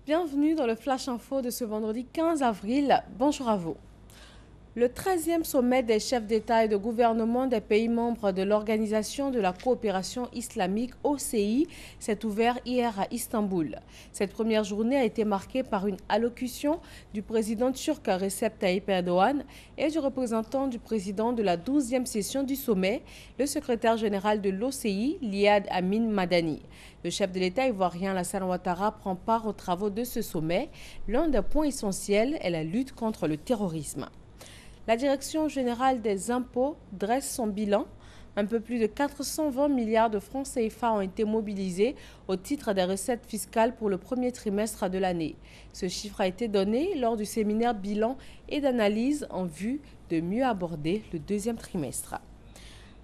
Bienvenue dans le Flash Info de ce vendredi 15 avril. Bonjour à vous. Le 13e sommet des chefs d'État et de gouvernement des pays membres de l'Organisation de la coopération islamique OCI s'est ouvert hier à Istanbul. Cette première journée a été marquée par une allocution du président turc Recep Tayyip Erdogan et du représentant du président de la 12e session du sommet, le secrétaire général de l'OCI, Liad Amin Madani. Le chef de l'État ivoirien Alassane Ouattara prend part aux travaux de ce sommet. L'un des points essentiels est la lutte contre le terrorisme. La Direction générale des impôts dresse son bilan. Un peu plus de 420 milliards de francs CFA ont été mobilisés au titre des recettes fiscales pour le premier trimestre de l'année. Ce chiffre a été donné lors du séminaire bilan et d'analyse en vue de mieux aborder le deuxième trimestre.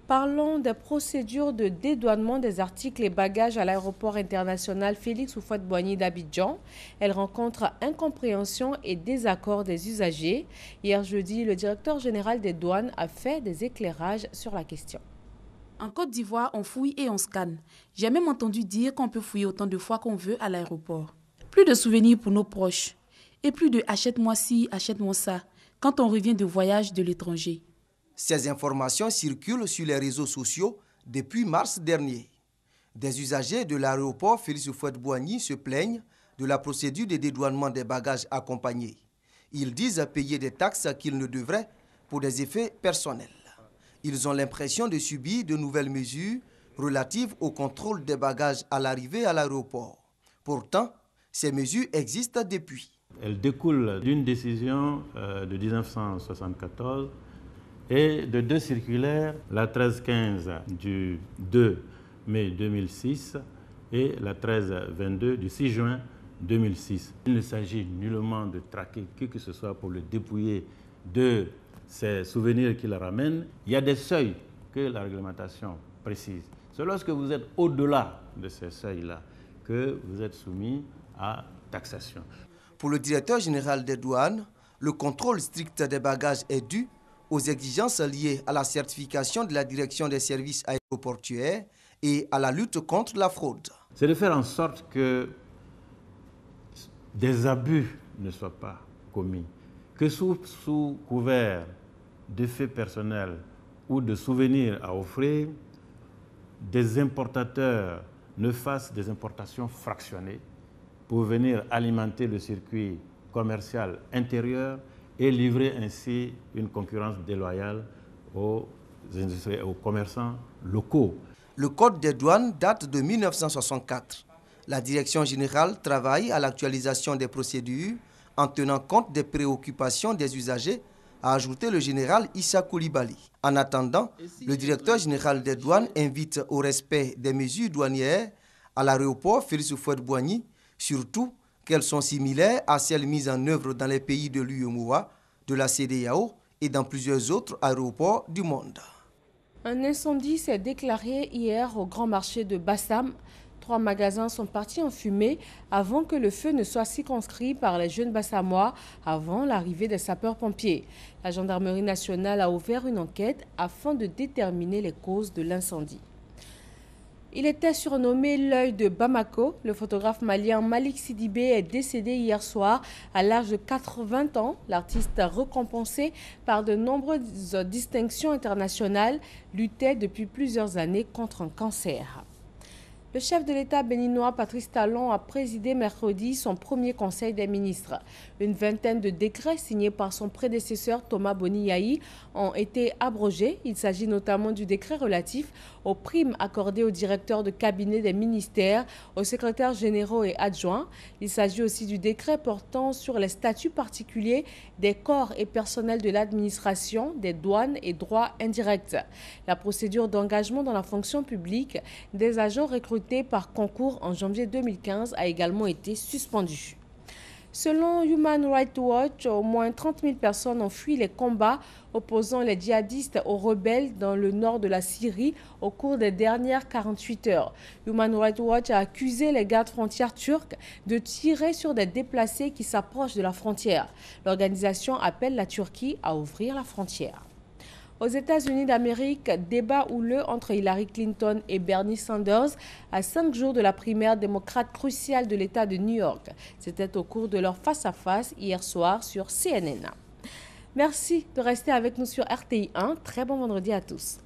Parlons des procédures de dédouanement des articles et bagages à l'aéroport international Félix Houphouët-Boigny d'Abidjan. Elle rencontre incompréhension et désaccord des usagers. Hier jeudi, le directeur général des douanes a fait des éclairages sur la question. En Côte d'Ivoire, on fouille et on scanne. J'ai même entendu dire qu'on peut fouiller autant de fois qu'on veut à l'aéroport. Plus de souvenirs pour nos proches. Et plus de « achète-moi ci, achète-moi ça » quand on revient de voyage de l'étranger. Ces informations circulent sur les réseaux sociaux depuis mars dernier. Des usagers de l'aéroport Félix Houphouët-Boigny se plaignent de la procédure de dédouanement des bagages accompagnés. Ils disent payer des taxes qu'ils ne devraient pour des effets personnels. Ils ont l'impression de subir de nouvelles mesures relatives au contrôle des bagages à l'arrivée à l'aéroport. Pourtant, ces mesures existent depuis. Elles découlent d'une décision de 1974 et de deux circulaires, la 1315 du 2 mai 2006 et la 1322 du 6 juin 2006. Il ne s'agit nullement de traquer qui que ce soit pour le dépouiller de ces souvenirs qu'il ramène. Il y a des seuils que la réglementation précise. C'est lorsque vous êtes au-delà de ces seuils-là que vous êtes soumis à taxation. Pour le directeur général des douanes, le contrôle strict des bagages est dû aux exigences liées à la certification de la direction des services aéroportuaires et à la lutte contre la fraude. C'est de faire en sorte que des abus ne soient pas commis, que sous couvert d'effets personnels ou de souvenirs à offrir, des importateurs ne fassent des importations fractionnées pour venir alimenter le circuit commercial intérieur et livrer ainsi une concurrence déloyale aux commerçants locaux. Le Code des douanes date de 1964. La Direction générale travaille à l'actualisation des procédures en tenant compte des préoccupations des usagers, a ajouté le général Issa Coulibaly. En attendant, le directeur général des douanes invite au respect des mesures douanières à l'aéroport Félix Houphouët-Boigny, surtout qu'elles sont similaires à celles mises en œuvre dans les pays de l'UEMOA, de la CEDEAO et dans plusieurs autres aéroports du monde. Un incendie s'est déclaré hier au grand marché de Bassam. 3 magasins sont partis en fumée avant que le feu ne soit circonscrit par les jeunes Bassamois avant l'arrivée des sapeurs-pompiers. La gendarmerie nationale a ouvert une enquête afin de déterminer les causes de l'incendie. Il était surnommé l'œil de Bamako. Le photographe malien Malik Sidibé est décédé hier soir à l'âge de 80 ans. L'artiste récompensé par de nombreuses distinctions internationales luttait depuis plusieurs années contre un cancer. Le chef de l'État béninois Patrice Talon a présidé mercredi son premier conseil des ministres. Une vingtaine de décrets signés par son prédécesseur Thomas Boni-Yahi ont été abrogés. Il s'agit notamment du décret relatif aux primes accordées aux directeurs de cabinet des ministères, aux secrétaires généraux et adjoints. Il s'agit aussi du décret portant sur les statuts particuliers des corps et personnels de l'administration, des douanes et droits indirects. La procédure d'engagement dans la fonction publique des agents recrutés par concours en janvier 2015 a également été suspendue. Selon Human Rights Watch, au moins 30 000 personnes ont fui les combats opposant les djihadistes aux rebelles dans le nord de la Syrie au cours des dernières 48 heures. Human Rights Watch a accusé les gardes frontières turcs de tirer sur des déplacés qui s'approchent de la frontière. L'organisation appelle la Turquie à ouvrir la frontière. Aux États-Unis d'Amérique, débat houleux entre Hillary Clinton et Bernie Sanders à 5 jours de la primaire démocrate cruciale de l'État de New York. C'était au cours de leur face-à-face hier soir sur CNN. Merci de rester avec nous sur RTI 1. Très bon vendredi à tous.